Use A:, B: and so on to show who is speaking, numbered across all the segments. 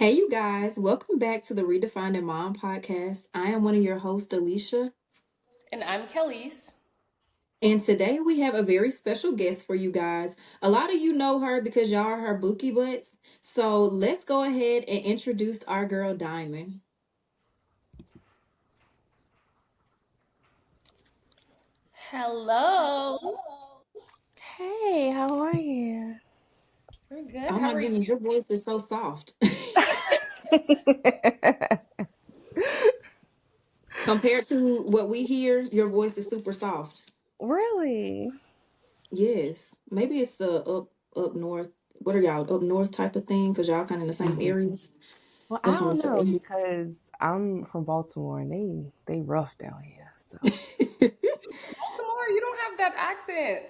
A: Hey, you guys, welcome back to the Redefining Mom podcast. I am one of your hosts, Alyshia,
B: And I'm Kelice.
A: and today we have a very special guest for you guys. A lot of you know her because y'all are her bookie butts. So let's go ahead and introduce our girl, Diamond.
B: Hello.
C: Hey, how are you?
B: We're good.
A: Oh
B: How
A: my
B: are you?
A: goodness, your voice is so soft. Compared to what we hear, your voice is super soft.
C: Really?
A: Yes, maybe it's the up north. What are y'all up north type of thing? Because y'all kind of in the same areas.
C: Well, I
A: That's what I'm
C: don't know
A: saying.
C: because I'm from Baltimore and they rough down here. So
B: Baltimore, you don't have that accent.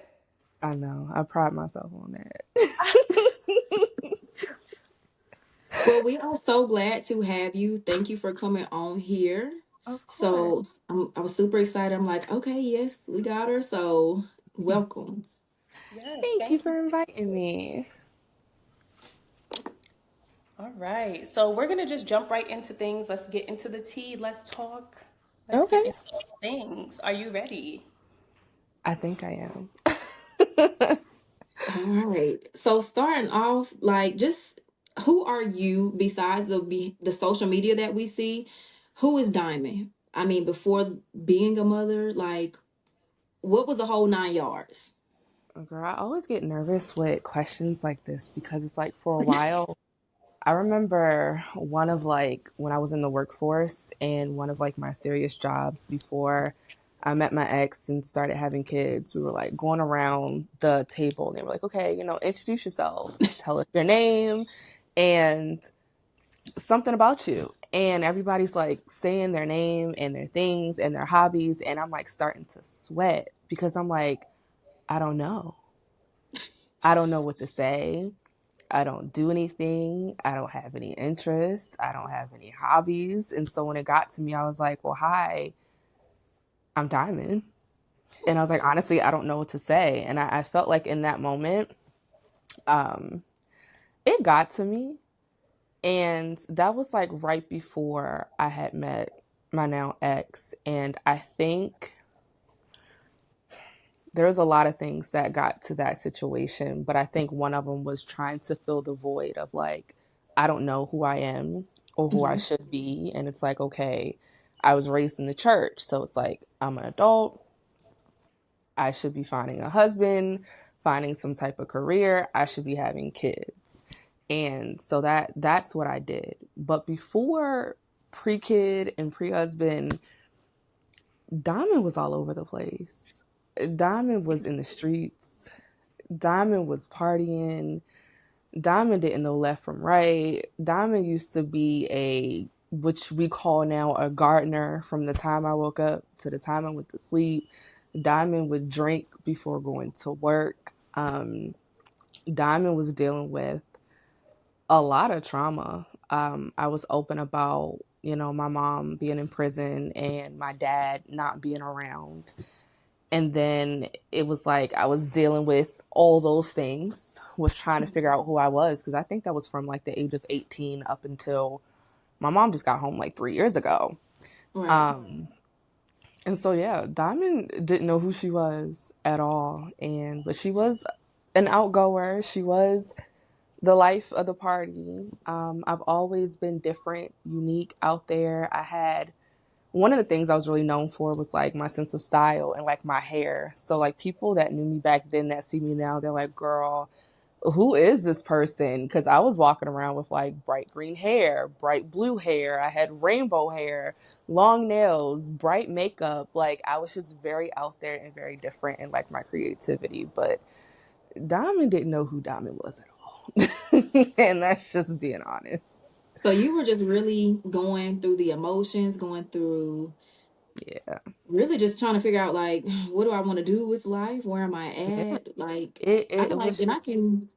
C: I know I pride myself on that.
A: Well, we are so glad to have you. Thank you for coming on here.
C: Of course.
A: I was super excited. I'm like, okay, yes, we got her. So welcome.
B: Yes,
C: Thank you
B: thank you.
C: for inviting me.
B: All right. So we're going to just jump right into things. Let's get into the tea. Let's talk. Let's get
C: Okay.
B: into things. Are you ready?
C: I think I am.
A: All right. So starting off, like, just who are you besides the social media that we see? Who is Diamond? I mean, before being a mother, like, what was the whole 9 yards?
C: Girl, I always get nervous with questions like this because it's like for a while I remember one of like when I was in the workforce and one of like my serious jobs before I met my ex and started having kids, we were like going around the table and they were like, okay, introduce yourself, tell us your name and something about you. And everybody's like saying their name and their things and their hobbies. And I'm like starting to sweat because I'm like, I don't know. I don't know what to say. I don't do anything. I don't have any interests. I don't have any hobbies. And so when it got to me, I was like, well, hi, I'm Diamond. And I was like, honestly, I don't know what to say. And I felt like in that moment, um, it got to me. And that was like right before I had met my now ex. And I think there was a lot of things that got to that situation. But I think one of them was trying to fill the void of like, I don't know who I am or who I
A: Mhm.
C: should be. And it's like, okay, I was raised in the church. So it's like, I'm an adult. I should be finding a husband, finding some type of career. I should be having kids. And so that's what I did. But before pre-kid and pre-husband, Diamond was all over the place. Diamond was in the streets. Diamond was partying. Diamond didn't know left from right. Diamond used to be which we call now a gardener from the time I woke up to the time I went to sleep. Diamond would drink before going to work. Diamond was dealing with a lot of trauma. I was open about, my mom being in prison and my dad not being around. And then it was like I was dealing with all those things, was trying to figure out who I was. Because I think that was from like the age of 18 up until my mom just got home like 3 years ago.
A: Right.
C: Um, and so, yeah, Diamond didn't know who she was at all. But she was an outgoer. She was the life of the party. I've always been different, unique out there. One of the things I was really known for was like my sense of style and like my hair. So like people that knew me back then that see me now, they're like, girl, who is this person? Because I was walking around with like bright green hair, bright blue hair. I had rainbow hair, long nails, bright makeup. Like I was just very out there and very different in like my creativity. But Diamond didn't know who Diamond was at all. And that's just being honest.
A: So you were just really going through the emotions, going through
C: Yeah.
A: really just trying to figure out like what do I want to do with life? Where am I
C: Yeah.
A: at? Like
C: It,
A: I
C: it, it
A: like
C: was
A: and I
C: just
A: can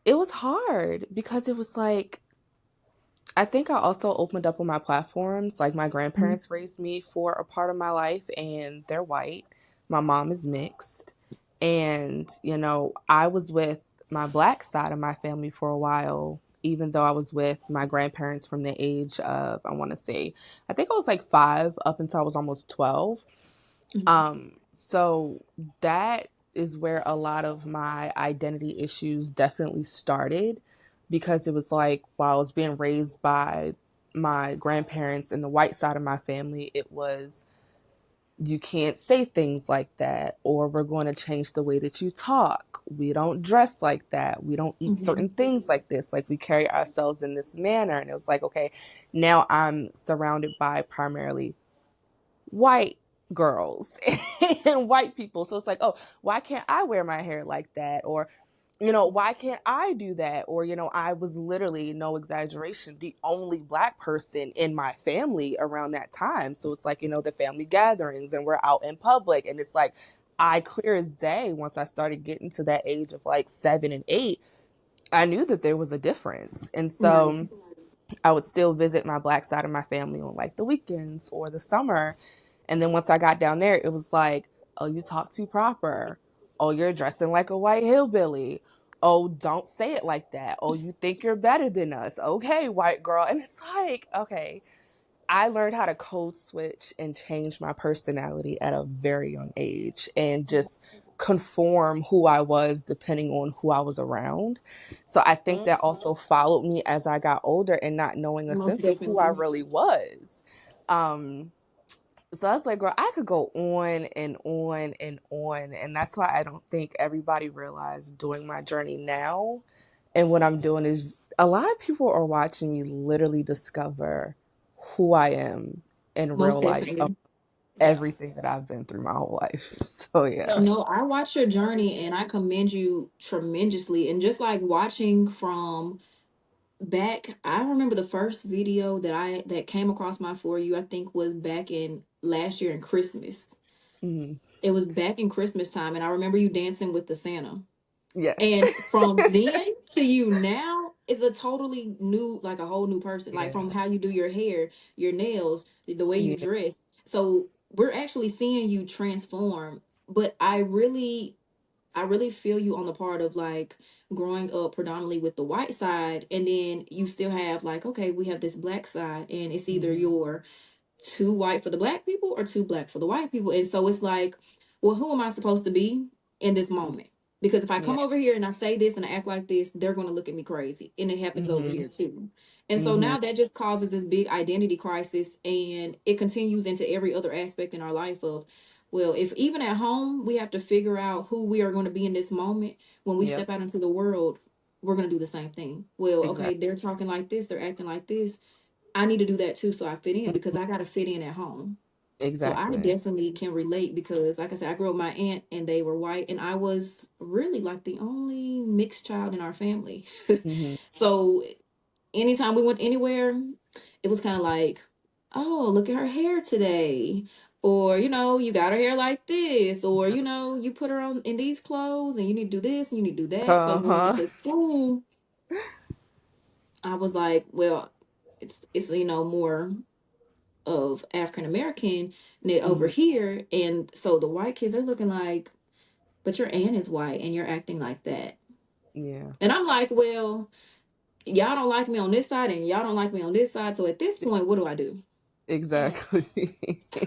C: it was hard because it was like I think I also opened up on my platforms. Like my
A: Mhm.
C: grandparents raised me for a part of my life and they're white. My mom is mixed. And, I was with my black side of my family for a while. even though I was with my grandparents from the age of, I want to say, I think I was like 5 up until I was almost 12.
A: Mhm.
C: So that is where a lot of my identity issues definitely started, because it was like while I was being raised by my grandparents and the white side of my family, it was, you can't say things like that, or we're going to change the way that you talk. We don't dress like that. We don't eat certain
A: Mhm.
C: things like this. Like, we carry ourselves in this manner. And it was like, okay, now I'm surrounded by primarily white girls and white people. So it's like, oh, why can't I wear my hair like that? Or, why can't I do that? Or, I was literally, no exaggeration, the only black person in my family around that time. So it's like, the family gatherings and we're out in public. And it's like, I clear as day, once I started getting to that age of like 7 and 8, I knew that there was a difference. And
A: Right.
C: so I would still visit my black side of my family on like the weekends or the summer. And then once I got down there, it was like, oh, you talk too proper. Oh, you're dressing like a white hillbilly. Oh, don't say it like that. Oh, you think you're better than us. Okay, white girl. And it's like, okay, I learned how to code switch and change my personality at a very young age and just conform who I was depending on who I was around. So I think that also followed me as I got older and not knowing a
A: Most
C: sense of who I
A: definitely.
C: really was. Um, so I was like, girl, I could go on and on and on. And that's why I don't think everybody realized doing my journey now and what I'm doing is, a lot of people are watching me literally discover who I am in real
A: Most
C: life of
A: definitely.
B: Yeah.
C: everything that I've been through my whole life. So yeah.
B: No.
A: No, I watched your journey and I commend you tremendously. And just like watching from back, I remember the first video that came across my For You, I think was back in last year in Christmas.
C: Mhm.
A: It was back in Christmas time, and I remember you dancing with the Santa.
C: Yes.
A: And from then to you now is a totally new, like a whole new person. Like from
C: Yeah.
A: how you do your hair, your nails, the way you
C: Yeah.
A: dress. So we're actually seeing you transform. But I really feel you on the part of like growing up predominantly with the white side, and then you still have like, okay, we have this black side, and it's either
C: Mhm.
A: you're too white for the black people or too black for the white people. And so it's like, well, who am I supposed to be in this moment? Because if I
C: Yeah.
A: come over here and I say this and I act like this, they're going to look at me crazy. And it happens over
C: Mhm.
A: here too. And so
C: Mhm.
A: now that just causes this big identity crisis, and it continues into every other aspect in our life of, well, if even at home we have to figure out who we are going to be in this moment, when we
C: Yep.
A: step out into the world, we're going to do the same thing. Well, okay,
C: Exactly.
A: they're talking like this, they're acting like this, I need to do that too so I fit in, because I got to fit in at home. So I
C: Exactly.
A: definitely can relate because, like I said, I grew up with my aunt and they were white, and I was really like the only mixed child in our family.
C: Mhm.
A: So anytime we went anywhere, it was kind of like, oh, look at her hair today. Or, you got her hair like this. Or, you put her on in these clothes and you need to do this and you need to do that. So when we went
C: Uh-huh.
A: to school, I was like, well, it's more of African American over
C: Mhm.
A: here. And so the white kids are looking like, but your aunt is white and you're acting like that.
C: Yeah.
A: And I'm like, well, y'all don't like me on this side and y'all don't like me on this side. So at this point, what do I do?
C: Exactly.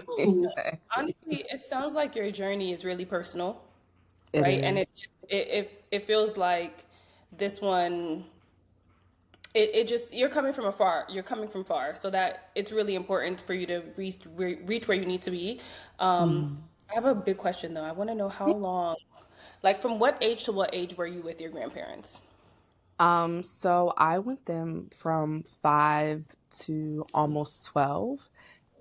A: Ooh.
C: Exactly.
B: Honestly, it sounds like your journey is really personal,
C: It
B: right? And
C: is.
B: it feels like this one. It just, you're coming from afar. You're coming from far, so that it's really important for you to reach where you need to be.
C: Mhm.
B: I have a big question though. I want to know how long, like from what age to what age were you with your grandparents?
C: So I went them from 5 to almost 12.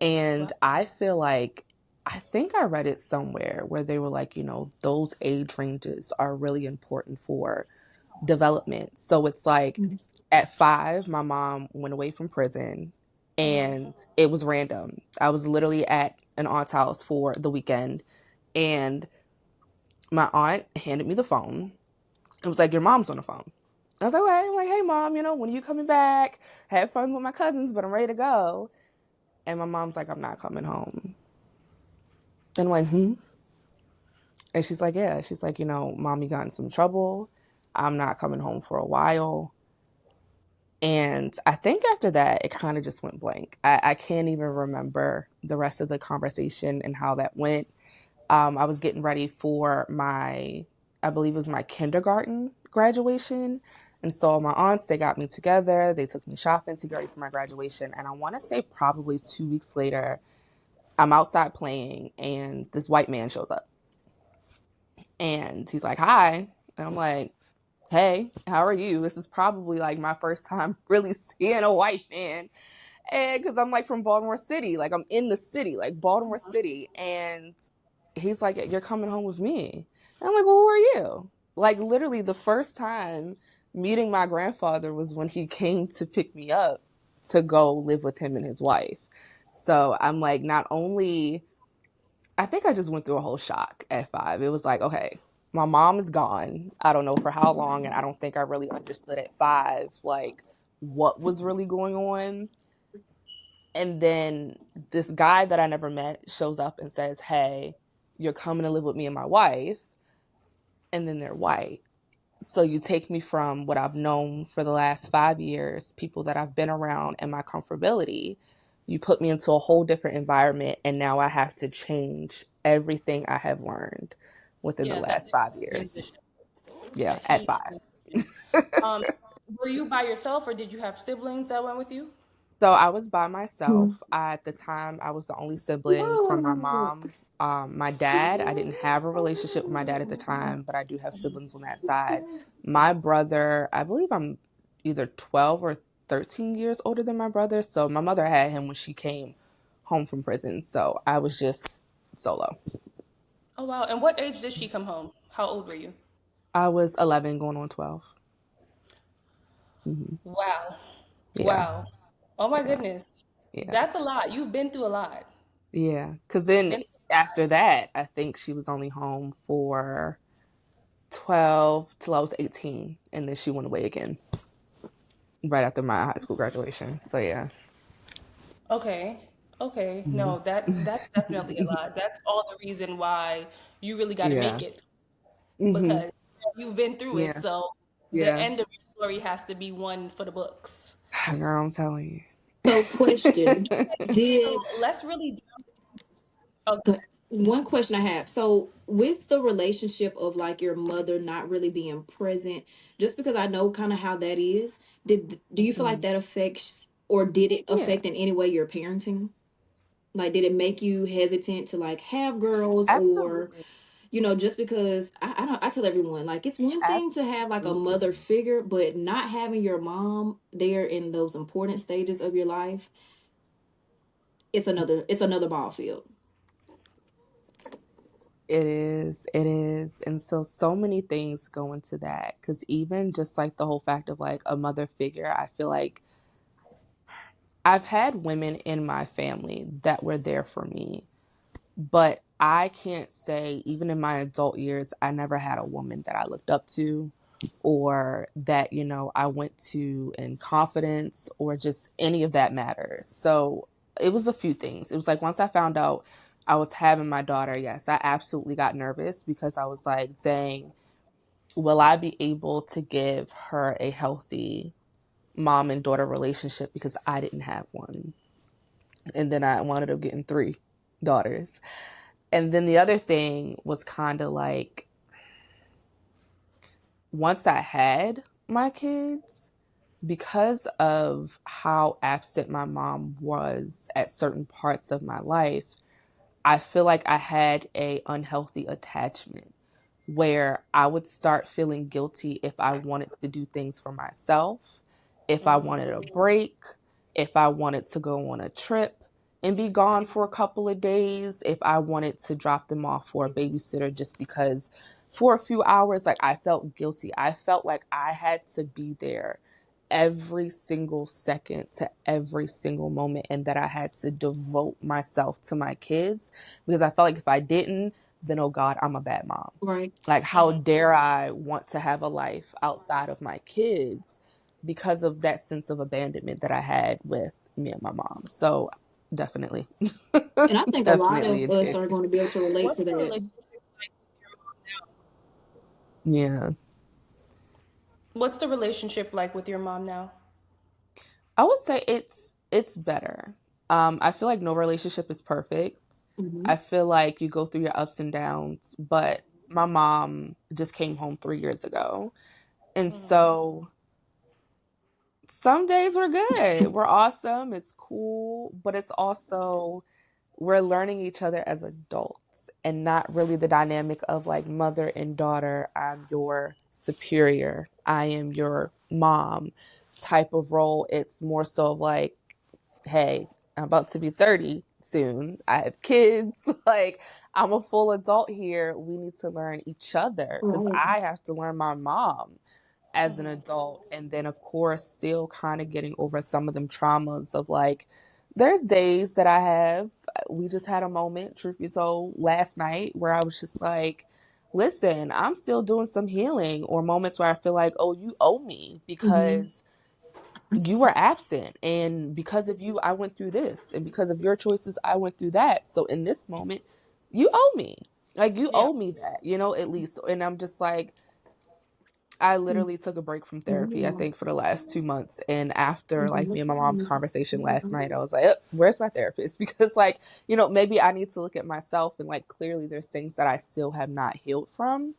C: And
B: Wow.
C: I feel like, I think I read it somewhere where they were like, those age ranges are really important for development. So it's like at 5, my mom went away from prison and it was random. I was literally at an aunt's house for the weekend, and my aunt handed me the phone. It was like, your mom's on the phone. I was like, okay. I'm like, hey, mom, when are you coming back? I had fun with my cousins, but I'm ready to go. And my mom's like, I'm not coming home. And I'm like, hmm? And she's like, yeah. She's like, mommy got in some trouble. I'm not coming home for a while. And I think after that, it kind of just went blank. I can't even remember the rest of the conversation and how that went. I was getting ready for my, I believe it was my kindergarten graduation. And so my aunts, they got me together. They took me shopping to get ready for my graduation. And I want to say probably 2 weeks later, I'm outside playing and this white man shows up. And he's like, hi. And I'm like, hey, how are you? This is probably like my first time really seeing a white man. And because I'm like from Baltimore City, like I'm in the city, like Baltimore City. And he's like, you're coming home with me. And I'm like, well, who are you? Like literally the first time meeting my grandfather was when he came to pick me up to go live with him and his wife. So I'm like, not only, I think I just went through a whole shock at 5. It was like, okay, my mom is gone. I don't know for how long. And I don't think I really understood at 5, like what was really going on. And then this guy that I never met shows up and says, hey, you're coming to live with me and my wife. And then they're white. So you take me from what I've known for the last 5 years, people that I've been around, and my comfortability. You put me into a whole different environment, and now I have to change everything I have learned within the
B: Yeah, that's
C: last
B: a
C: 5 years.
B: transition. A
C: Yeah, at
B: huge
C: 5.
B: transition. Um, were you by yourself or did you have siblings that went with you?
C: So I was by
A: Hmm.
C: myself. At the time, I was the only sibling from my mom. My dad, I didn't have a relationship with my dad at the time, but I do have siblings on that side. My brother, I believe I'm either 12 or 13 years older than my brother. So my mother had him when she came home from prison. So I was just solo.
B: Oh wow. And what age did she come home? How old were you?
C: I was 11 going on 12.
B: Wow.
C: Yeah,
B: Wow. Oh my
C: yeah,
B: goodness.
C: yeah,
B: That's a lot. You've been through a lot.
C: yeah. Because then
B: Been
C: after that, I think she was only home for 12 till I was 18, and then she went away again right after my high school graduation. So yeah.
B: okay. Okay.
C: Mhm.
B: No, that's definitely a lot. That's all the reason why you really got to make
C: Yeah.
B: it
C: Hmm.
B: because you've been through it.
C: Yeah.
B: So the
C: Yeah.
B: end of your story has to be one for the books.
C: Girl, I'm telling
A: So, question:
B: So
A: Did
B: let's really jump. Oh,
A: one question I have? So, with the relationship of like your mother not really being present, just because I know kind of how that is, do you feel like
C: you.
A: that affects, or did it
C: Yeah.
A: affect in any way your parenting? Like, did it make you hesitant to like have girls, or
C: Absolutely.
A: just because I don't, I tell everyone like it's one thing to have like a
C: Absolutely.
A: mother figure, but not having your mom there in those important stages of your life, it's another ball field.
C: It is. It is. And so, so many things go into that. Because even just like the whole fact of like a mother figure, I feel like I've had women in my family that were there for me. But I can't say, even in my adult years, I never had a woman that I looked up to or that, I went to in confidence or just any of that matters. So it was a few things. It was like once I found out I was having my daughter, yes, I absolutely got nervous because I was like, dang, will I be able to give her a healthy mom and daughter relationship because I didn't have one? And then I wound up getting 3 daughters. And then the other thing was kind of like once I had my kids, because of how absent my mom was at certain parts of my life, I feel like I had a unhealthy attachment where I would start feeling guilty if I wanted to do things for myself, if I wanted a break, if I wanted to go on a trip and be gone for a couple of days, if I wanted to drop them off for a babysitter just because for a few hours, like I felt guilty. I felt like I had to be there every single second to every single moment and that I had to devote myself to my kids because I felt like if I didn't, then oh God, I'm a bad mom.
A: Right.
C: Like, how dare I want to have a life outside of my kids because of that sense of abandonment that I had with me and my mom. So, definitely,
A: And I think a lot
C: definitely
A: of
C: it
A: us
C: did.
A: are going to be able to relate
B: what's
A: to
B: the
A: that.
B: relationship like with your mom now?
C: Yeah.
B: What's the relationship like with your mom now?
C: I would say it's better. I feel like no relationship is perfect. I
A: Hmm.
C: feel like you go through your ups and downs, but my mom just came home 3 years ago. And
B: Mm-hmm.
C: so some days we're good. We're awesome. It's cool, but it's also we're learning each other as adults and not really the dynamic of like mother and daughter. I'm your superior. I am your mom type of role. It's more so of like, hey, I'm about to be 30 soon. I have kids. Like, I'm a full adult here. We need to learn each other because
A: Right.
C: I have to learn my mom as an
B: Mm-hmm.
C: adult. And then, of course, still kind of getting over some of them traumas of like, there's days that I have. We just had a moment, truth be told, last night where I was just like, listen, I'm still doing some healing, or moments where I feel like, oh, you owe me
A: Hmm.
C: because you were absent. And because of you, I went through this. And because of your choices, I went through that. So in this moment, you owe me. Like, you
B: Yeah.
C: owe me that, at least. And I'm just like, I literally took a break from therapy, I think, for the last 2 months. And after like me and my mom's conversation last night, I was like, where's my therapist? Because like, maybe I need to look at myself and like clearly there's things that I still have not healed from.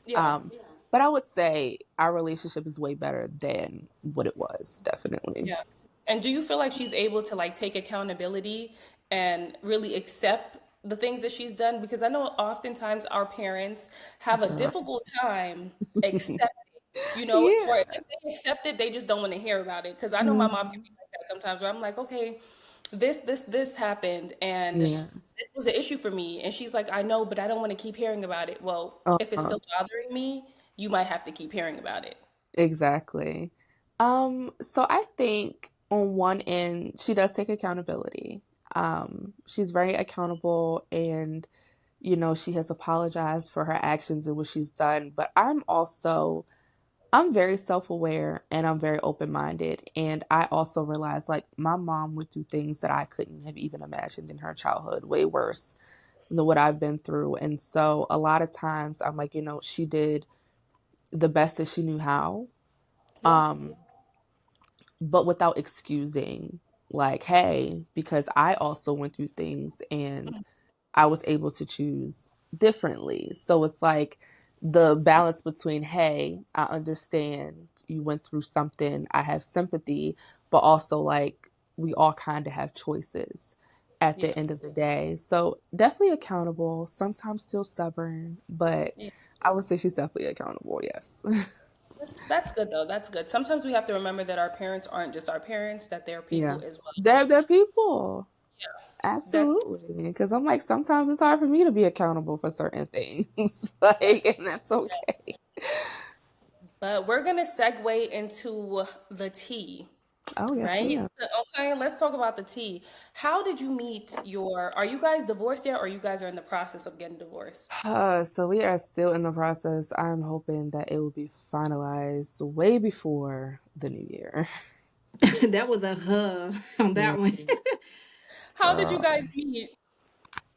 B: Yeah.
C: Um, but I would say our relationship is way better than what it was, definitely.
B: Yeah. And do you feel like she's able to like take accountability and really accept the things that she's done? Because I know oftentimes our parents have a
C: Yeah.
B: difficult time accepting, or if
C: Yeah.
B: they accept it, they just don't want to hear about it. Because I know my mom can
A: Hmm.
B: be like that sometimes where I'm like, okay, this happened and
C: Yeah.
B: this was an issue for me. And she's like, I know, but I don't want to keep hearing about it. Well, if it's
C: Uh-huh.
B: still bothering me, you might have to keep hearing about it.
C: Exactly. So I think on one end, she does take accountability. She's very accountable and, she has apologized for her actions and what she's done. But I'm very self-aware and I'm very open-minded. And I also realized like my mom went through things that I couldn't have even imagined in her childhood, way worse than what I've been through. And so a lot of times I'm like, she did the best that she knew how.
B: Yeah.
C: Um, but without excusing like, hey, because I also went through things and I was able to choose differently. So it's like the balance between, hey, I understand you went through something, I have sympathy, but also like we all kind of have choices at
B: Yeah.
C: the end of the day. So definitely accountable, sometimes still stubborn, but
B: Yeah.
C: I would say she's definitely accountable, yes.
B: That's good though. That's good. Sometimes we have to remember that our parents aren't just our parents, that they're
C: Yeah.
B: people as well.
C: They're people.
B: That's
C: Absolutely. Because I'm like, sometimes it's hard for me to be accountable for certain things. Like, and that's okay.
B: but we're gonna segue into the tea,
C: Oh, yes,
B: right?
C: ma'am.
B: Okay, let's talk about the tea. How did you meet are you guys divorced yet or you guys are in the process of getting divorced?
C: So we are still in the process. I'm hoping that it will be finalized way before the new year.
A: That was a on that one.
C: Mhm.
B: How did you
C: Girl.
B: guys meet?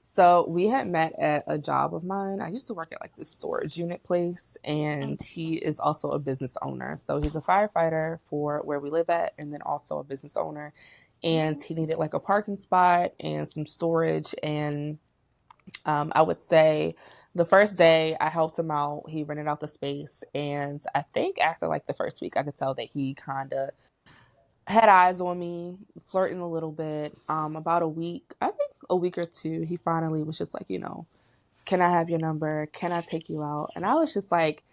C: So we had met at a job of mine. I used to work at like this storage unit place, and he is also a business owner. So he's a firefighter for where we live at, and then also a business owner. And
B: Okay.
C: he needed like a parking spot and some storage. And I would say the first day I helped him out, he rented out the space. And I think after like the first week, I could tell that he kind of had eyes on me, flirting a little bit. About a week, I think a week or two, he finally was just like, can I have your number? Can I take you out? And I was just like,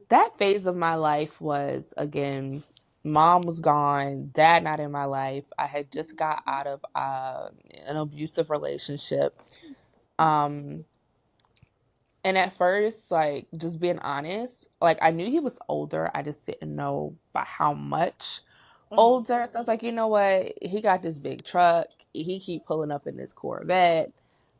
C: that phase of my life was, again, mom was gone, dad not in my life. I had just got out of an abusive relationship. Um, and at first, like, just being honest, like, I knew he was older. I just didn't know by how much
B: Mm-hmm.
C: older. So I was like, you know what? He got this big truck. He keep pulling up in this Corvette.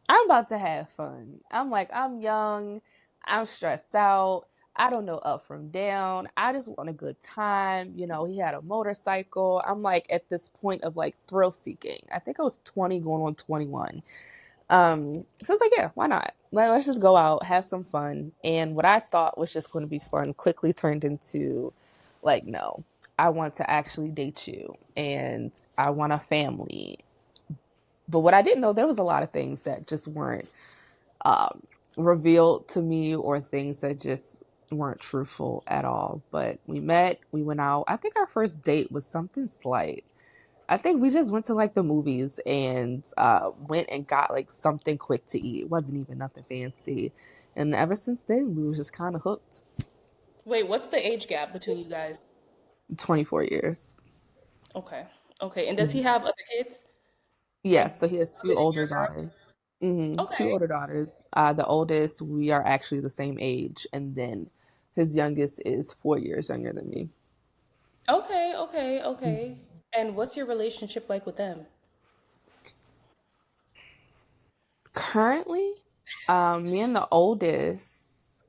C: I'm about to have fun. I'm like, I'm young. I'm stressed out. I don't know up from down. I just want a good time. He had a motorcycle. I'm like at this point of like thrill seeking. I think I was 20 going on 21. So it's like, yeah, why not? Let's just go out, have some fun. And what I thought was just going to be fun quickly turned into like, no. I want to actually date you and I want a family. But what I didn't know, there was a lot of things that just weren't um, revealed to me, or things that just weren't truthful at all. But we met, we went out. I think our first date was something slight. I think we just went to like the movies and went and got like something quick to eat. It wasn't even nothing fancy. And ever since then, we were just kind of hooked.
B: Wait, what's the age gap between you guys?
C: 24 years.
B: Okay. Okay. And does he
C: Mhm.
B: have other kids? Like
C: Yes, so he has two
B: other than
C: older
B: your girl?
C: daughters. Two
B: Okay.
C: older daughters. The oldest, we are actually the same age, and then his youngest is 4 years younger than me.
B: Okay, okay,
C: Mhm.
B: okay. And what's your relationship like with them?
C: Currently, me and the oldest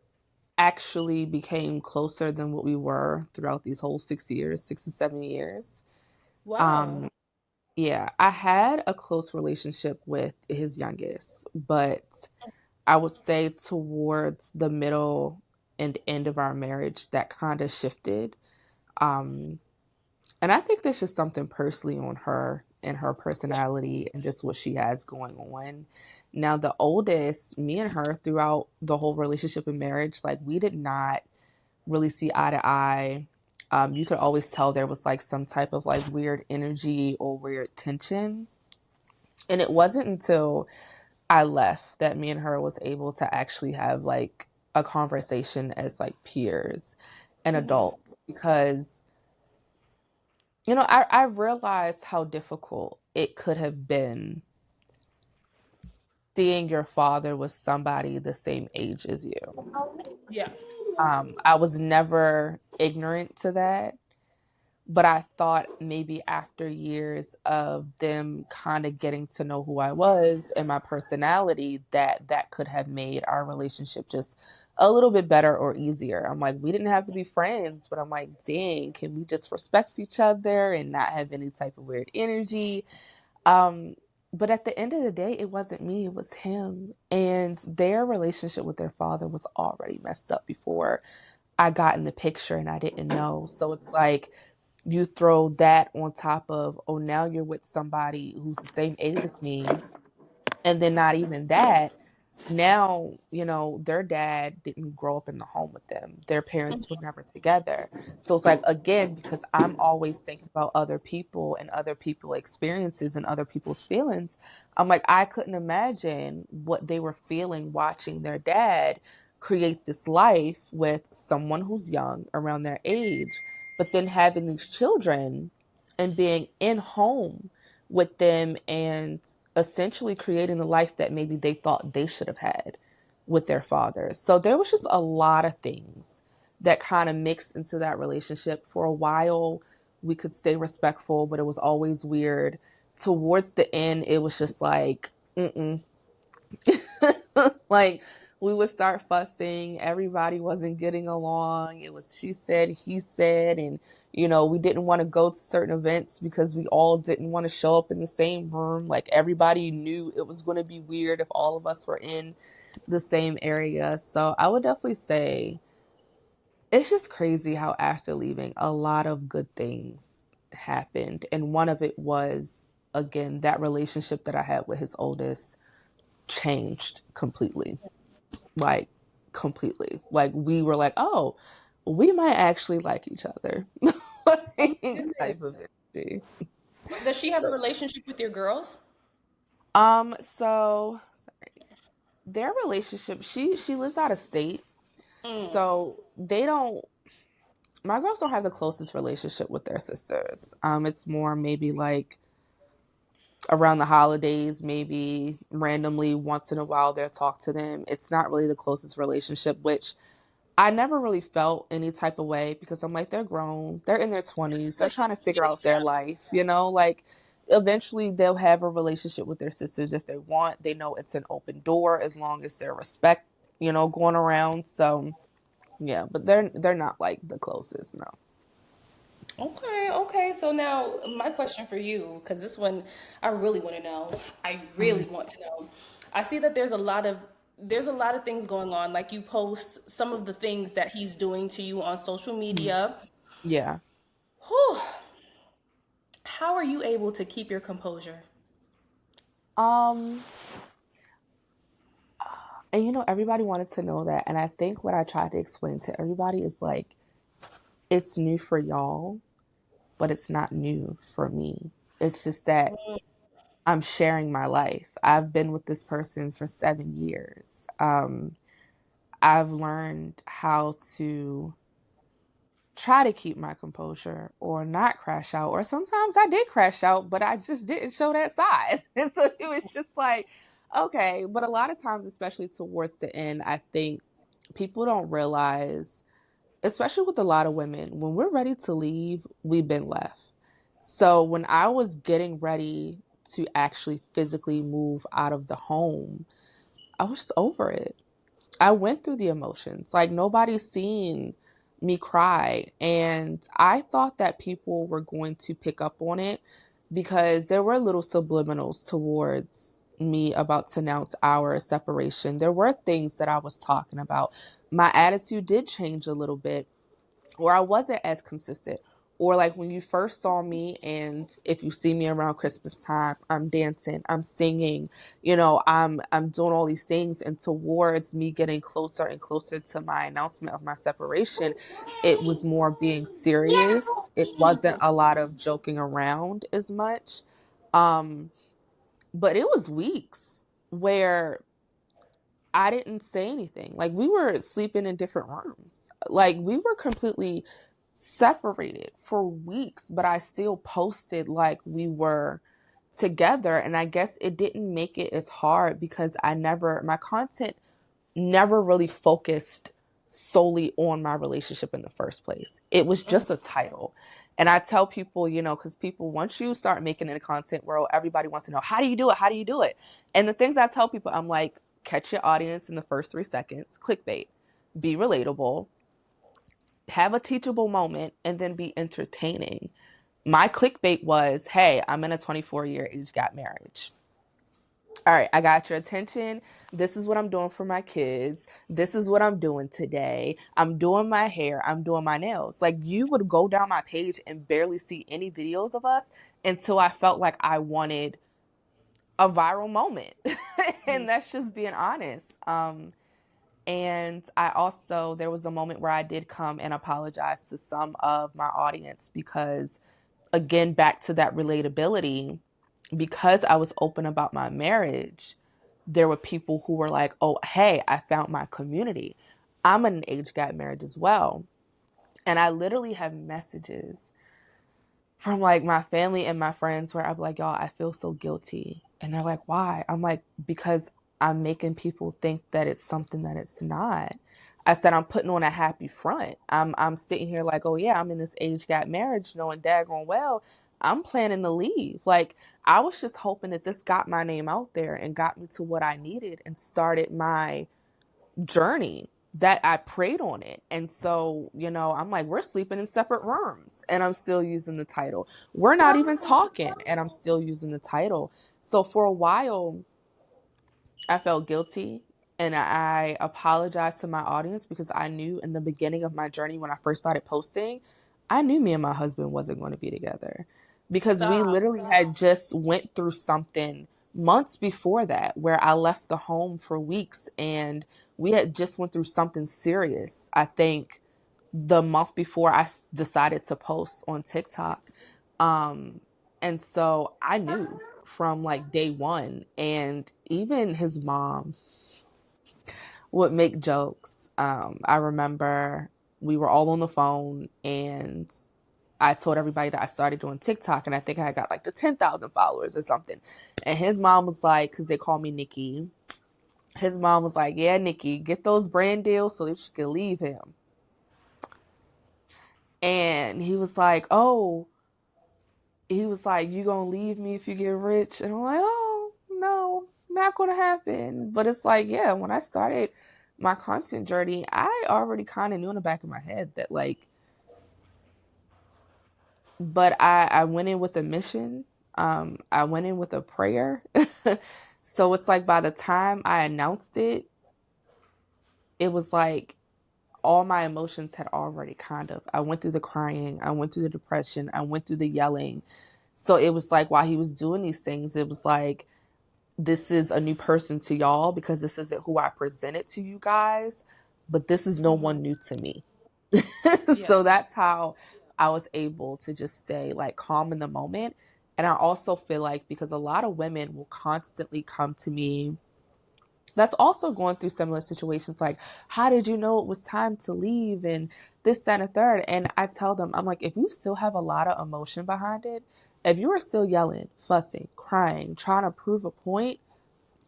C: actually became closer than what we were throughout these whole 6 years, 6 to 7 years.
B: Wow.
C: Um, yeah, I had a close relationship with his youngest, but I would say towards the middle and end of our marriage, that kind of shifted. Um, and I think that's just something personally on her and her
B: Yeah.
C: personality and just what she has going on. Now, the oldest, me and her throughout the whole relationship and marriage, like we did not really see eye to eye. You could always tell there was like some type of like weird energy or weird tension. And it wasn't until I left that me and her was able to actually have like a conversation as like peers and
B: Hmm.
C: adults, because I realized how difficult it could have been seeing your father with somebody the same age as you.
B: Yeah.
C: I was never ignorant to that, but I thought maybe after years of them kind of getting to know who I was and my personality, that that could have made our relationship just a little bit better or easier. I'm like, we didn't have to be friends, but I'm like, dang, can we just respect each other and not have any type of weird energy? Um, but at the end of the day, it wasn't me, it was him. And their relationship with their father was already messed up before I got in the picture and I didn't know. So it's like you throw that on top of, oh, now you're with somebody who's the same age as me. And then not even that, now, their dad didn't grow up in the home with them. Their parents were never together. So it's like, again, because I'm always thinking about other people and other people's experiences and other people's feelings, I'm like, I couldn't imagine what they were feeling watching their dad create this life with someone who's young around their age, but then having these children and being in home with them and essentially creating a life that maybe they thought they should have had with their fathers. So there was just a lot of things that kind of mixed into that relationship. For a while, we could stay respectful, but it was always weird. Towards the end, it was just like, mm-mm. Like we would start fussing. Everybody wasn't getting along. It was she said, he said, and we didn't want to go to certain events because we all didn't want to show up in the same room. Like everybody knew it was going to be weird if all of us were in the same area. So I would definitely say it's just crazy how after leaving, a lot of good things happened. And one of it was, again, that relationship that I had with his oldest changed completely, like completely. Like we were like, oh, we might actually like each other,
B: Oh my
C: like
B: goodness.
C: type of energy.
B: Does she have a
C: So,
B: relationship with your girls?
C: so their relationship, she lives out of state,
B: Mm.
C: so they don't. My girls don't have the closest relationship with their sisters. It's more maybe like around the holidays, maybe randomly once in a while they'll talk to them. It's not really the closest relationship, which I never really felt any type of way because I'm like, they're grown, they're in their 20s, they're trying to figure out their life, like eventually they'll have a relationship with their sisters if they want. They know it's an open door as long as there's respect, going around. So yeah, but they're not like the closest, no.
B: Okay, okay. So now my question for you, because this one I really want to know. I really
C: Mhm.
B: want to know. I see that there's a lot of things going on. Like you post some of the things that he's doing to you on social
C: Mhm.
B: media.
C: Yeah.
B: Whew. How are you able to keep your composure?
C: Um, and everybody wanted to know that, and I think what I tried to explain to everybody is like, it's new for y'all, but it's not new for me. It's just that I'm sharing my life. I've been with this person for 7 years. I've learned how to try to keep my composure or not crash out. Or sometimes I did crash out, but I just didn't show that side. And so it was just like, okay. But a lot of times, especially towards the end, I think people don't realize, especially with a lot of women, when we're ready to leave, we've been left. So when I was getting ready to actually physically move out of the home, I was just over it. I went through the emotions. Like nobody's seen me cry. And I thought that people were going to pick up on it because there were little subliminals towards me about to announce our separation. There were things that I was talking about. My attitude did change a little bit, or I wasn't as consistent. Or like when you first saw me, and if you see me around Christmas time, I'm dancing, I'm singing, I'm doing all these things. And towards me getting closer and closer to my announcement of my separation, it was more being serious. It wasn't a lot of joking around as much. Um, but it was weeks where I didn't say anything. Like we were sleeping in different rooms. Like we were completely separated for weeks, but I still posted like we were together. And I guess it didn't make it as hard because my content never really focused solely on my relationship in the first place. It was just a title. And I tell people, because people, once you start making it a content world, everybody wants to know, how do you do it? How do you do it? And the things I tell people, I'm like, catch your audience in the first 3 seconds, clickbait, be relatable, have a teachable moment, and then be entertaining. My clickbait was, hey, I'm in a 24-year age gap marriage. All right, I got your attention. This is what I'm doing for my kids. This is what I'm doing today. I'm doing my hair. I'm doing my nails. Like you would go down my page and barely see any videos of us until I felt like I wanted a viral moment. And that's just being honest. And there was a moment where I did come and apologize to some of my audience because, again, back to that relatability, because I was open about my marriage, there were people who were like, oh, hey, I found my community. I'm in an age gap marriage as well. And I literally have messages from like my family and my friends where I'm like, y'all, I feel so guilty. And they're like, why? I'm like, because I'm making people think that it's something that it's not. I said, I'm putting on a happy front. I'm sitting here like, oh yeah, I'm in this age gap marriage, knowing daggone well I'm planning to leave. Like I was just hoping that this got my name out there and got me to what I needed and started my journey, that I prayed on it. And so, I'm like, we're sleeping in separate rooms and I'm still using the title. We're not even talking and I'm still using the title. So for a while, I felt guilty and I apologized to my audience because I knew in the beginning of my journey when I first started posting, I knew me and my husband wasn't going to be together because we
B: Stop.
C: literally had just went through something months before that where I left the home for weeks and we had just went through something serious. I think the month before I decided to post on TikTok. Um, and so I knew from like day one, and even his mom would make jokes. I remember we were all on the phone and I told everybody that I started doing TikTok and I think I got like the 10,000 followers or something. And his mom was like, because they call me Nikki, his mom was like, yeah, Nikki, get those brand deals so that you can leave him. And he was like, you gonna leave me if you get rich? And I'm like, oh, no, not gonna happen. But it's like, yeah, when I started my content journey, I already kind of knew in the back of my head that like, but I went in with a mission. I went in with a prayer. So it's like by the time I announced it, it was like all my emotions had already I went through the crying, I went through the depression, I went through the yelling. So it was like, while he was doing these things, it was like, this is a new person to y'all because this isn't who I presented to you guys, but this is no one new to me.
B: Yeah.
C: So that's how I was able to just stay like calm in the moment. And I also feel like, because a lot of women will constantly come to me that's also going through similar situations, like, how did you know it was time to leave, and this, that, and a third. And I tell them, I'm like, if you still have a lot of emotion behind it, if you are still yelling, fussing, crying, trying to prove a point,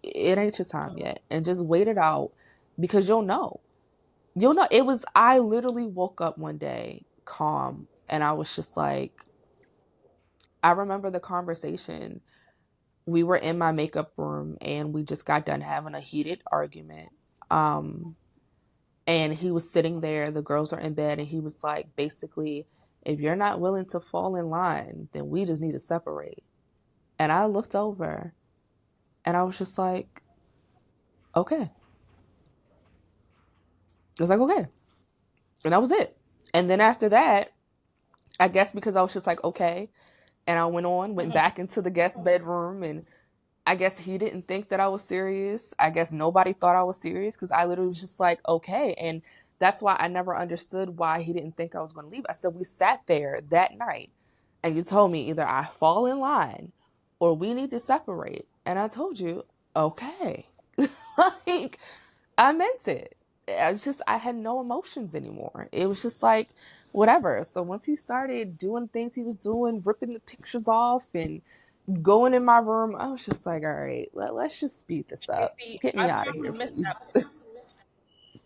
C: it ain't your time yet. And just wait it out, because you'll know. I literally woke up one day calm, and I was just like, I remember the conversation. We were in my makeup room and we just got done having a heated argument. Um, and he was sitting there, the girls are in bed, and he was like, basically, if you're not willing to fall in line, then we just need to separate. And I looked over and I was just like, okay. I was like, okay. And that was it. And then after that, I guess because I was just like, okay. And I went back into the guest bedroom, and I guess he didn't think that I was serious. I guess nobody thought I was serious, because I literally was just like, okay. And that's why I never understood why he didn't think I was going to leave. I said, we sat there that night and you told me either I fall in line or we need to separate. And I told you, okay. Like, I meant it. I had no emotions anymore. It was just like, whatever. So once he started doing things he was doing, ripping the pictures off and going in my room, I was just like, all right, let's just speed this
B: You
C: up.
B: see,
C: Get me out of here, please.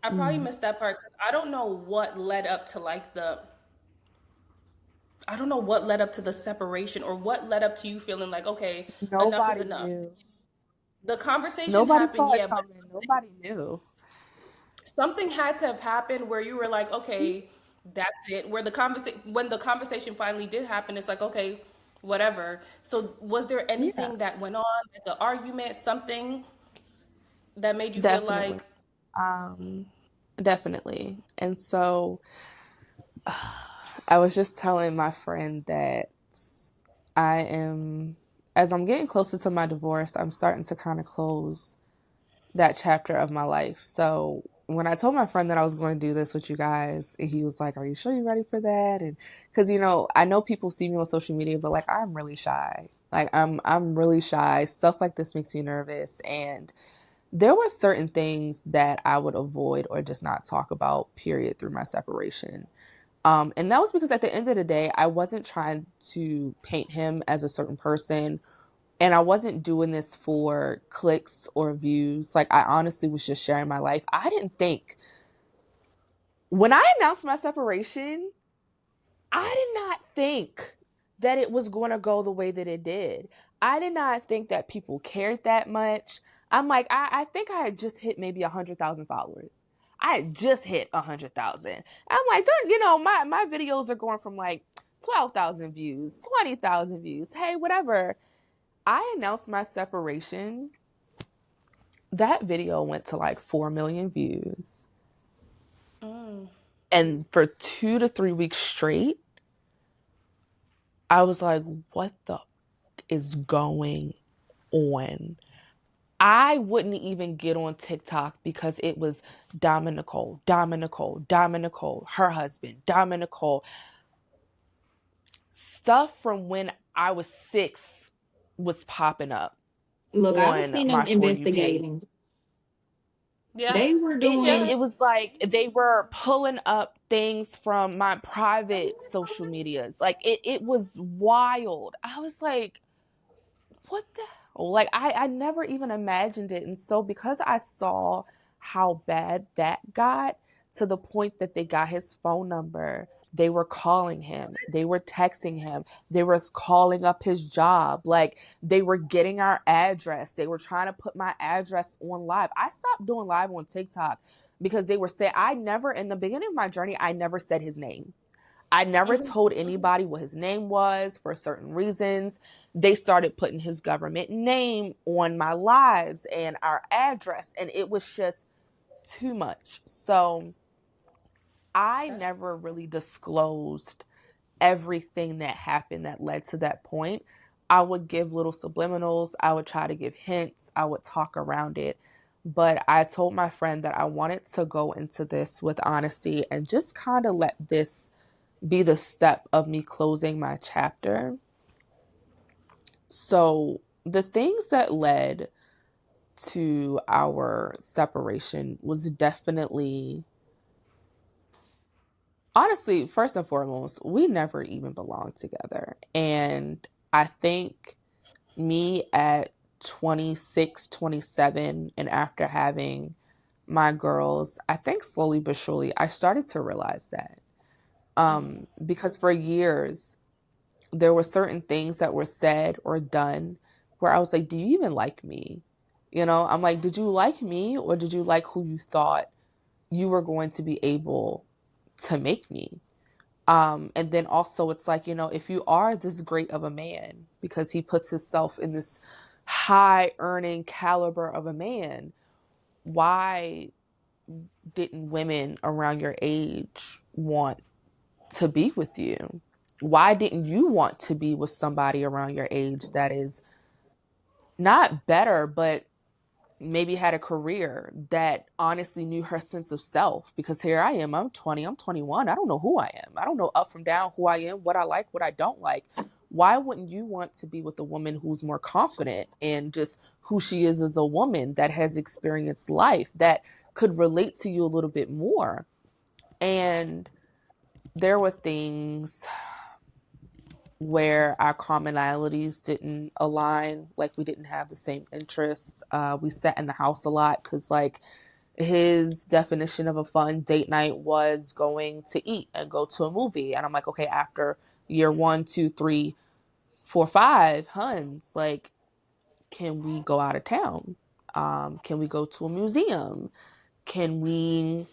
B: I probably
C: Mm.
B: missed that part because I don't know what led up to I don't know what led up to the separation or what led up to you feeling like, okay, enough is
C: Nobody
B: enough.
C: knew.
B: The conversation
C: Nobody
B: happened,
C: saw it
B: yeah, but
C: coming. Nobody knew.
B: something had to have happened where you were like, okay, that's it. Where when the conversation finally did happen, it's like, okay, whatever. So was there
C: Yeah,
B: anything that went on, like an argument, something that made you feel
C: definitely.
B: like,
C: Um, definitely. And so I was just telling my friend that I am, as I'm getting closer to my divorce, I'm starting to kind of close that chapter of my life. So when I told my friend that I was going to do this with you guys, he was like, "Are you sure you're ready for that?" And because I know people see me on social media, but like, I'm really shy. Like, I'm really shy. Stuff like this makes me nervous, and there were certain things that I would avoid or just not talk about, period, through my separation. And that was because at the end of the day, I wasn't trying to paint him as a certain person, and I wasn't doing this for clicks or views. Like, I honestly was just sharing my life. I didn't think, when I announced my separation, I did not think that it was going to go the way that it did. I did not think that people cared that much. I'm like, I think I had just hit maybe 100,000 followers. I had just hit 100,000. I'm like, my videos are going from like 12,000 views, 20,000 views. Hey, whatever. I announced my separation. That video went to like 4 million views.
B: mm,
C: And for 2 to 3 weeks straight, I was like, what the is going on? I wouldn't even get on TikTok because it was Diamond Niicole, Diamond Niicole, Diamond Niicole, her husband, Diamond Niicole. Stuff from when I was 6 was popping up
A: Look, I was
C: on
A: seeing them
C: my For You page.
A: investigating.
B: yeah,
A: They were
C: It,
A: doing
C: it,
B: yeah.
C: it was like they were pulling up things from my private social medias. Like, it was wild. I was like, what the hell? Like, I never even imagined it. And so, because I saw how bad that got, to the point that they got his phone number, they were calling him, they were texting him, they were calling up his job, like, they were getting our address, they were trying to put my address on live. I stopped doing live on TikTok because they were saying, I never, in the beginning of my journey, I never said his name. I never
B: Mhm.
C: told anybody what his name was for certain reasons. They started putting his government name on my lives and our address, and it was just too much. So I
B: That's
C: never really disclosed everything that happened that led to that point. I would give little subliminals, I would try to give hints, I would talk around it. But I told my friend that I wanted to go into this with honesty and just kind of let this be the step of me closing my chapter. So, the things that led to our separation was definitely, honestly, first and foremost, we never even belonged together. And I think me at 26, 27, and after having my girls, I think slowly but surely I started to realize that. Because for years, there were certain things that were said or done where I was like, do you even like me? You know, I'm like, did you like me or did you like who you thought you were going to be able to make me? And then also, it's like, if you are this great of a man, because he puts himself in this high earning caliber of a man, why didn't women around your age want to be with you? Why didn't you want to be with somebody around your age that is not better, but maybe had a career, that honestly knew her sense of self? Because here I am, I'm 20, I'm 21. I don't know who I am. I don't know up from down who I am, what I like, what I don't like. Why wouldn't you want to be with a woman who's more confident in just who she is as a woman, that has experienced life, that could relate to you a little bit more? And there were things where our commonalities didn't align, like we didn't have the same interests. We sat in the house a lot because, like, his definition of a fun date night was going to eat and go to a movie. And I'm like, okay, after year 1, 2, 3, 4, 5, Huns, like, can we go out of town? Can we go to a museum? Can we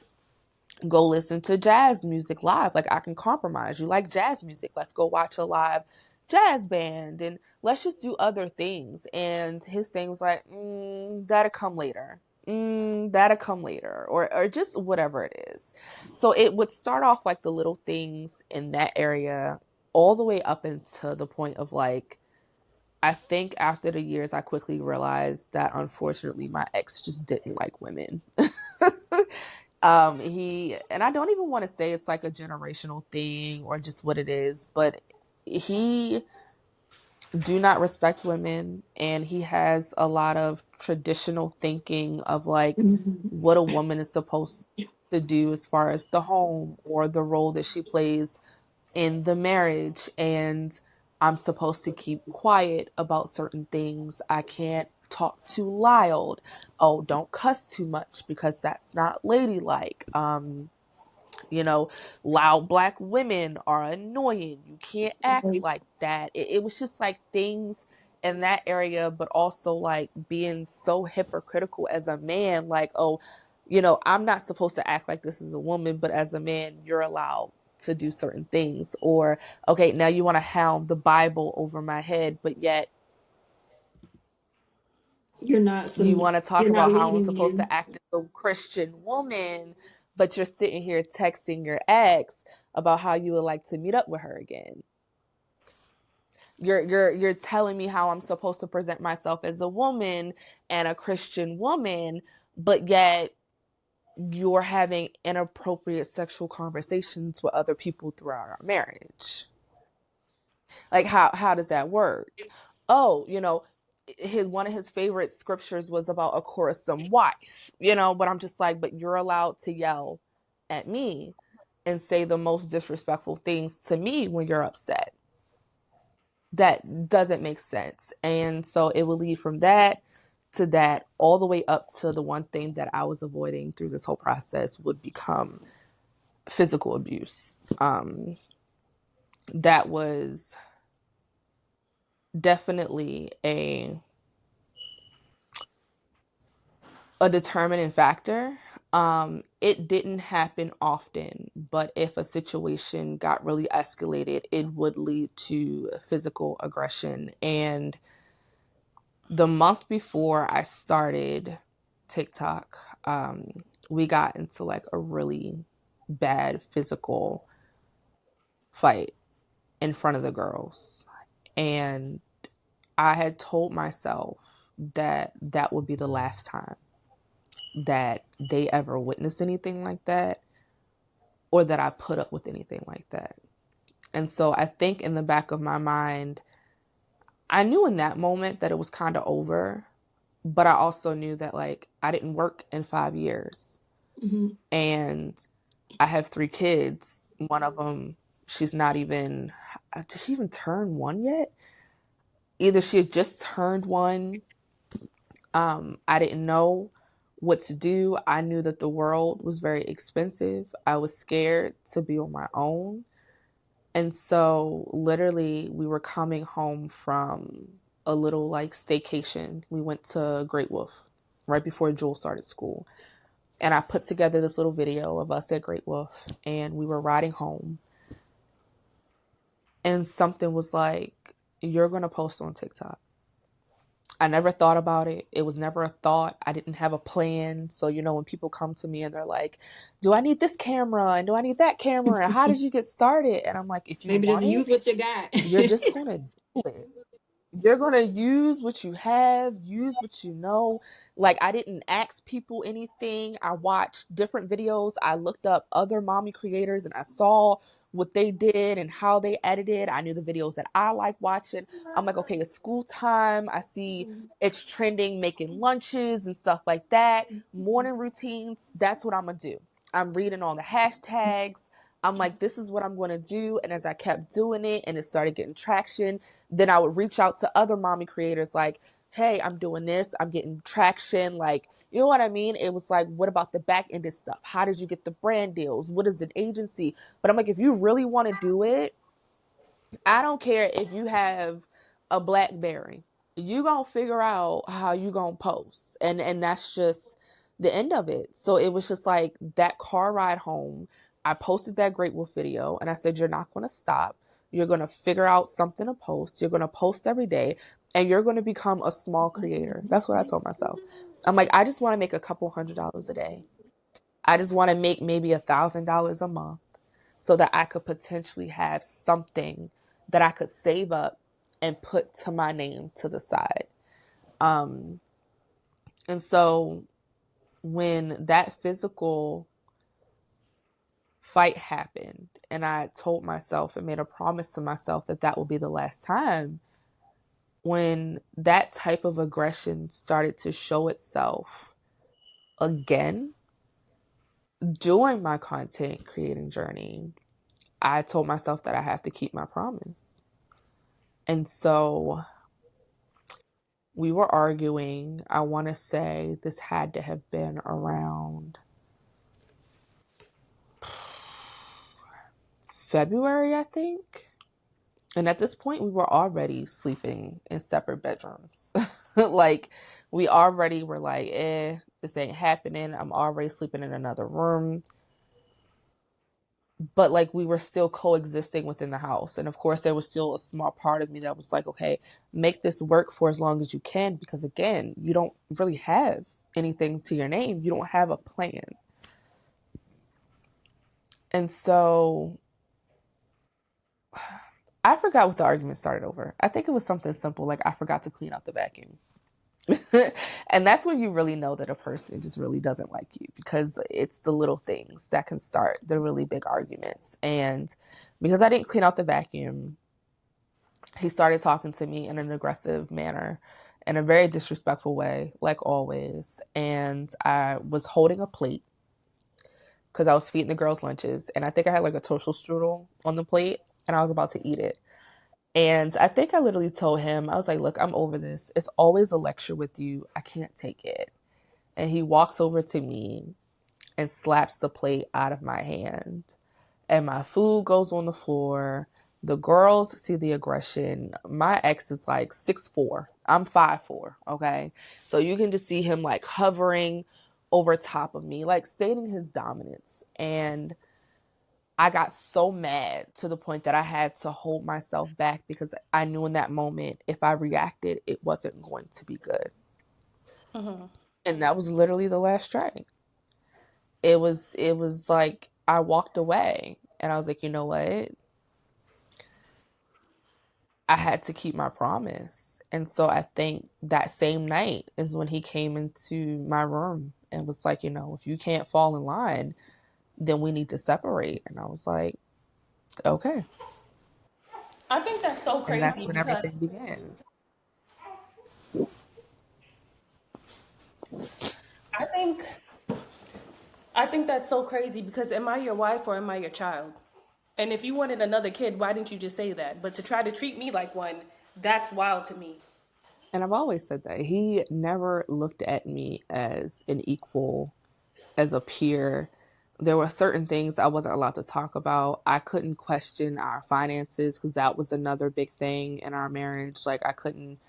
C: go listen to jazz music live? Like, I can compromise. You like jazz music? Let's go watch a live jazz band and let's just do other things. And his thing was like, that'll come later. That'll come later, or just whatever it is. So it would start off like the little things in that area, all the way up into the point of, like, I think after the years, I quickly realized that unfortunately my ex just didn't like women. He, and I don't even want to say it's like a generational thing or just what it is, but he do not respect women, and he has a lot of traditional thinking of, like,
A: Mhm.
C: what a woman is supposed to do as far as the home or the role that she plays in the marriage. And I'm supposed to keep quiet about certain things. I can't talk too loud. Oh, don't cuss too much because that's not ladylike. You know, loud black women are annoying. You can't act
A: Right.
C: like that. It was just like things in that area, but also like being so hypocritical as a man. Like, oh, I'm not supposed to act like this as a woman, but as a man, you're allowed to do certain things. Or, okay, now you want to hound the Bible over my head, but yet you want to talk
A: You're not
C: about how I'm
A: leading
C: supposed
A: you.
C: to act as a Christian woman, but you're sitting here texting your ex about how you would like to meet up with her again. You're telling me how I'm supposed to present myself as a woman and a Christian woman, but yet you're having inappropriate sexual conversations with other people throughout our marriage. Like, how does that work? Oh, his one of his favorite scriptures was about a quarrelsome wife, but I'm just like, but you're allowed to yell at me and say the most disrespectful things to me when you're upset. That doesn't make sense. And so it will lead from that to that, all the way up to the one thing that I was avoiding through this whole process would become physical abuse. That was definitely a determining factor. It didn't happen often, but if a situation got really escalated, it would lead to physical aggression. And the month before I started TikTok, we got into like a really bad physical fight in front of the girls. And I had told myself that that would be the last time that they ever witnessed anything like that, or that I put up with anything like that. And so I think in the back of my mind, I knew in that moment that it was kind of over, but I also knew that like I didn't work in 5 years.
A: Mm-hmm.
C: And I have 3 kids. One of them, she's not even, did she even turn one yet? Either she had just turned one. I didn't know what to do. I knew that the world was very expensive. I was scared to be on my own. And so literally we were coming home from a little like staycation. We went to Great Wolf right before Jewel started school. And I put together this little video of us at Great Wolf, and we were riding home. And something was like, you're going to post on TikTok. I never thought about it. It was never a thought. I didn't have a plan. So, you know, when people come to me and they're like, do I need this camera? And do I need that camera? And how did you get started? And I'm like, if you
A: Maybe just
C: want it,
A: use what you got.
C: you're just going to do it. You're going to use what you have, use what you know. Like, I didn't ask people anything. I watched different videos. I looked up other mommy creators and I saw what they did and how they edited. I knew the videos that I like watching. I'm like, okay, it's school time. I see it's trending, making lunches and stuff like that. Morning routines. That's what I'm going to do. I'm reading all the hashtags. I'm like, this is what I'm going to do. And as I kept doing it and it started getting traction, then I would reach out to other mommy creators like, hey, I'm doing this. I'm getting traction. Like, you know what I mean? It was like, what about the back end of stuff? How did you get the brand deals? What is an agency? But I'm like, if you really want to do it, I don't care if you have a BlackBerry. You gonna figure out how you gonna post, and that's just the end of it. So it was just like that car ride home. I posted that Great Wolf video, and I said, "You're not gonna stop. You're gonna figure out something to post. You're gonna post every day, and you're gonna become a small creator." That's what I told myself. I'm like, I just want to make a couple $100s a day. I just want to make maybe $1,000 a month so that I could potentially have something that I could save up and put to my name to the side. Um, and so when that physical fight happened and I told myself and made a promise to myself that that will be the last time, when that type of aggression started to show itself again during my content creating journey, I told myself that I have to keep my promise. And so we were arguing. I want to say this had to have been around February, I think. And at this point, we were already sleeping in separate bedrooms. Like, we already were like, this ain't happening. I'm already sleeping in another room. But like we were still coexisting within the house. And of course, there was still a small part of me that was like, okay, make this work for as long as you can, because again, you don't really have anything to your name. You don't have a plan. And so I forgot what the argument started over. I think it was something simple like I forgot to clean out the vacuum. And that's when you really know that a person just really doesn't like you, because it's the little things that can start the really big arguments. And because I didn't clean out the vacuum, he started talking to me in an aggressive manner, in a very disrespectful way, like always. And I was holding a plate because I was feeding the girls lunches, and I think I had like a toaster strudel on the plate, and I was about to eat it. And I think I literally told him, I was like, look, I'm over this. It's always a lecture with you. I can't take it. And he walks over to me and slaps the plate out of my hand. And my food goes on the floor. The girls see the aggression. My ex is like 6'4". I'm 5'4", okay? So you can just see him like hovering over top of me, like stating his dominance. And I got so mad to the point that I had to hold myself back, because I knew in that moment, if I reacted, it wasn't going to be good.
B: Mm-hmm.
C: And that was literally the last strike. It was like I walked away and I was like, you know what? I had to keep my promise. And so I think that same night is when he came into my room and was like, if you can't fall in line, then we need to separate. And I was like, okay.
B: I think that's so
C: And that's
B: crazy
C: when
B: because
C: everything began.
B: I think I think that's so crazy because am I your wife or am I your child? And if you wanted another kid, why didn't you just say that? But to try to treat me like one, that's wild to me.
C: And I've always said that he never looked at me as an equal, as a peer. There were certain things I wasn't allowed to talk about. I couldn't question our finances because that was another big thing in our marriage. Like, I couldn't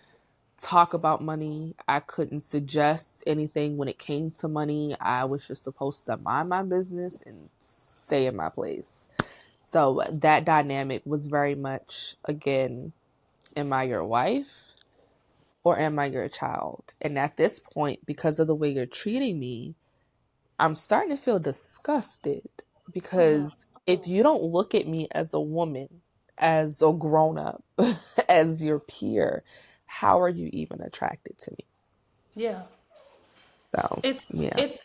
C: talk about money. I couldn't suggest anything when it came to money. I was just supposed to mind my business and stay in my place. So that dynamic was very much, again, am I your wife or am I your child? And at this point, because of the way you're treating me, I'm starting to feel disgusted because if you don't look at me as a woman, as a grown up, as your peer, how are you even attracted to me?
B: Yeah.
C: So,
B: It's
C: yeah.
B: it's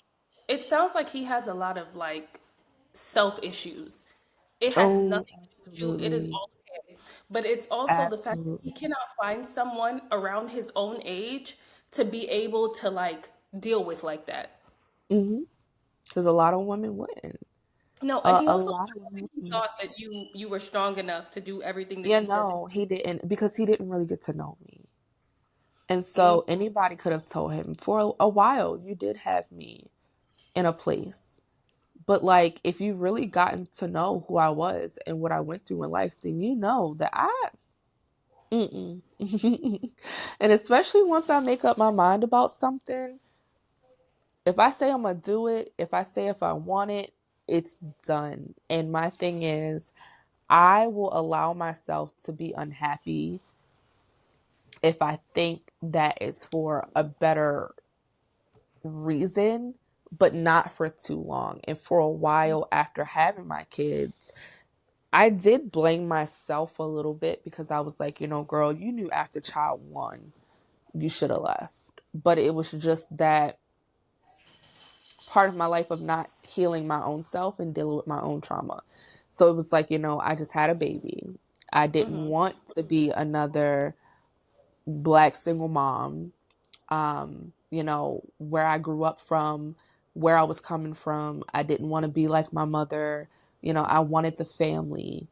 B: it sounds like he has a lot of like self issues. It has
C: Oh,
B: nothing to do with you. It is
C: absolutely.
B: all him. But it's also the fact that he
C: Absolutely.
B: cannot find someone around his own age to be able to like deal with like that.
C: Mm-hmm. Because a lot of women wouldn't.
B: No, and he
C: A
B: also
C: lot
B: I
C: of
B: don't
C: women
B: think he
C: wouldn't.
B: thought that you were strong enough to do everything that
C: Yeah,
B: you said that.
C: no, he didn't because he didn't really get to know me. And
B: Mm,
C: so anybody could have told him for a while, you did have me in a place. But like, if you really gotten to know who I was and what I went through in life, then you know that mm-mm. And especially once I make up my mind about something, if I say I'm gonna do it, if I say if I want it, it's done. And my thing is, I will allow myself to be unhappy if I think that it's for a better reason, but not for too long. And for a while after having my kids, I did blame myself a little bit because I was like, girl, you knew after child one, you should have left. But it was just that part of my life of not healing my own self and dealing with my own trauma. So it was like, I just had a baby. I didn't
B: mm-hmm,
C: want to be another Black single mom. Where I grew up from, where I was coming from, I didn't want to be like my mother. I wanted the family.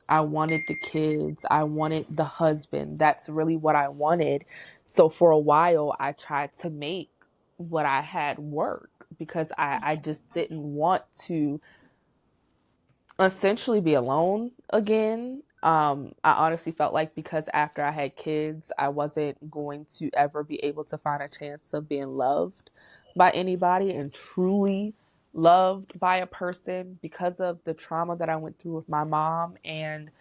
C: I wanted the kids. I wanted the husband. That's really what I wanted. So for a while, I tried to make what I had work because I just didn't want to essentially be alone again. I honestly felt like because after I had kids, I wasn't going to ever be able to find a chance of being loved by anybody and truly loved by a person because of the trauma that I went through with my mom and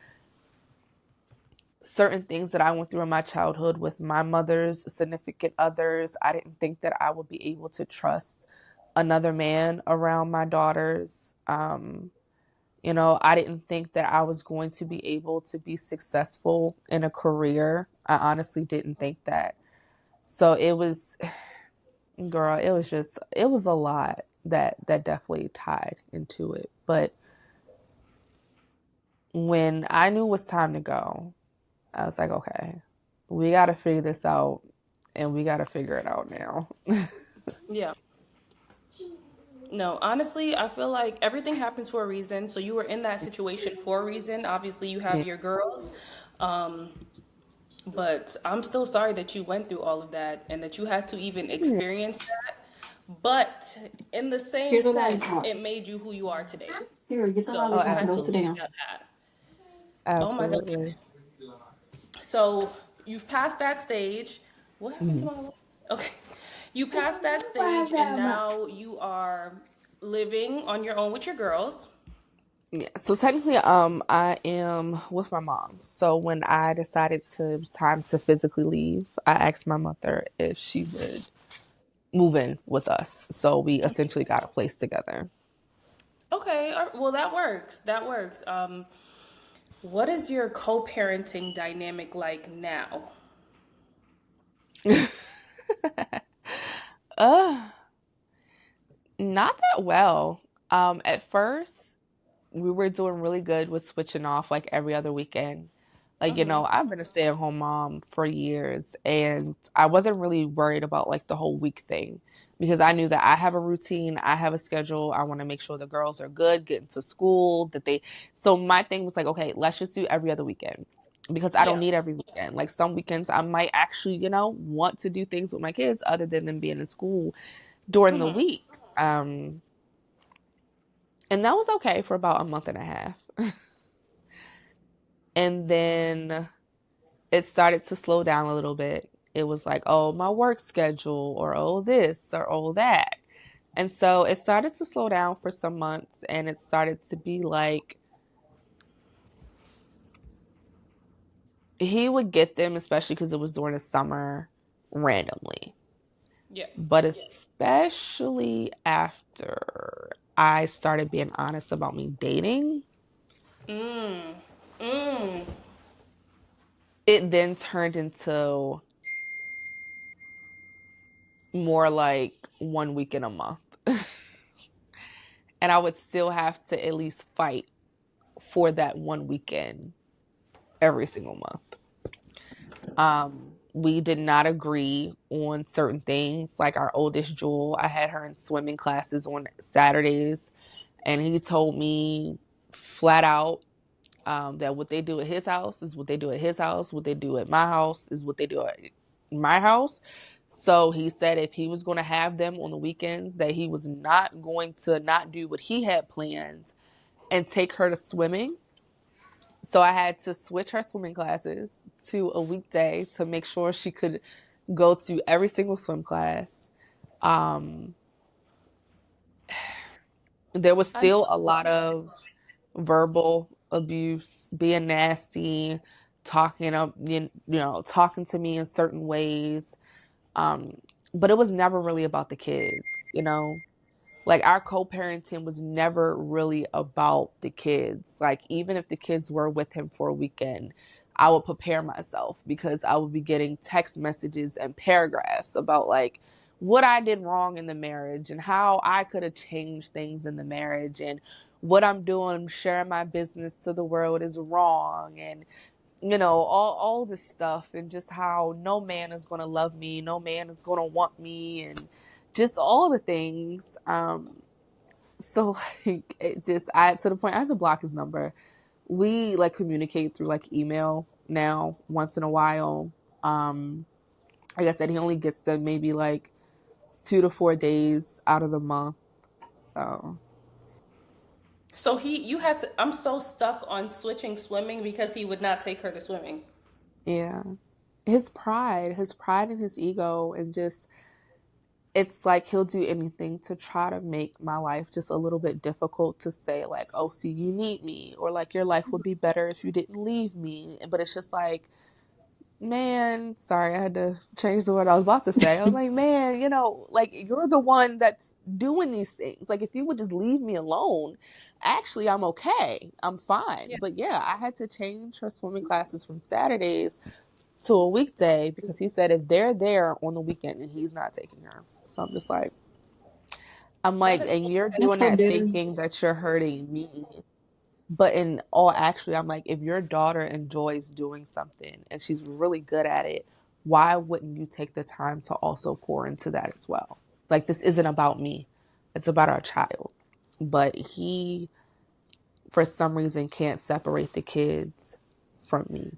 C: certain things that I went through in my childhood with my mother's significant others. I didn't think that I would be able to trust another man around my daughters. I didn't think that I was going to be able to be successful in a career. I honestly didn't think that. So it was, girl, it was a lot that definitely tied into it. But when I knew it was time to go, I was like, okay, we got to figure this out and we got to figure it out now.
B: yeah. No, honestly, I feel like everything happens for a reason. So you were in that situation for a reason. Obviously, you have
C: Yeah.
B: your girls. Um, but I'm still sorry that you went through all of that and that you had to even
C: Yeah.
B: experience that. But in the same
A: Here's a
B: sense,
A: lollipop.
B: it made you who you are today.
A: Here, get the
C: Oh,
B: So you
A: lollipop and
B: had
A: go
B: to
A: sit
B: go through
C: absolutely.
A: down.
B: that path. Oh my God.
C: Absolutely.
B: So you've passed that stage. What happened to
C: Mhm.
B: my? Okay. You passed that stage and now you are living on your own with your girls.
C: Yeah. So technically, I am with my mom. So when I decided it was time to physically leave, I asked my mother if she would move in with us. So we essentially got a place together.
B: Okay, well that works. That works. What is your co-parenting dynamic like now?
C: uh Not that well. At first, we were doing really good with switching off like every other weekend. Like, I've been a stay-at-home mom for years, and I wasn't really worried about like the whole week thing because I knew that I have a routine, I have a schedule. I want to make sure the girls are good, getting to school, that they. So my thing was like, okay, let's just do every other weekend because I don't
B: Yeah.
C: need every weekend. Like some weekends, I might actually, want to do things with my kids other than them being in school during the week. Um, and that was okay for about a month and a half. And then it started to slow down a little bit. It was like, oh, my work schedule, or oh, this, or oh, that. And so it started to slow down for some months, and it started to be like he would get them, especially because it was during the summer, randomly.
B: Yeah.
C: But especially after I started being honest about me dating,
B: Mm. Mm.
C: it then turned into more like 1 week in a month. And I would still have to at least fight for that one weekend every single month. We did not agree on certain things. Like our oldest Jewel, I had her in swimming classes on Saturdays, and he told me flat out that what they do at his house is what they do at his house. What they do at my house is what they do at my house. So he said if he was going to have them on the weekends, that he was not going to not do what he had planned and take her to swimming. So I had to switch her swimming classes to a weekday to make sure she could go to every single swim class. Um, there was
B: I
C: still a lot of verbal abuse, being nasty, talking up, talking to me in certain ways. Um, but it was never really about the kids. Like our co-parenting was never really about the kids. Like even if the kids were with him for a weekend, I would prepare myself because I would be getting text messages and paragraphs about like what I did wrong in the marriage and how I could have changed things in the marriage and what I'm doing, sharing my business to the world is wrong and all this stuff and just how no man is going to love me, no man is going to want me and just all the things. So like it just I to the point I had to block his number. We like communicate through like email now once in a while. Um like I said, he only gets them maybe like 2 to 4 days out of the month. So
B: So you had to. I'm so stuck on switching swimming because he would not take her to swimming.
C: yeah. His pride and his ego and just it's like he'll do anything to try to make my life just a little bit difficult to say like, oh, see, you need me, or like your life would be better if you didn't leave me. But it's just like, man, sorry, I had to change the word I was about to say. I was like, man, like you're the one that's doing these things. Like if you would just leave me alone, actually I'm okay. I'm fine.
B: Yeah.
C: But yeah, I had to change her swimming classes from Saturdays to a weekday because he said if they're there on the weekend and he's not taking her. So I'm
B: That
C: like,
B: is
C: and you're
A: That's
C: doing
A: so
C: that
A: bitter.
C: thinking that you're hurting me. But in all actually, I'm like, if your daughter enjoys doing something and she's really good at it, why wouldn't you take the time to also pour into that as well? Like, this isn't about me, it's about our child. But he, for some reason, can't separate the kids from me.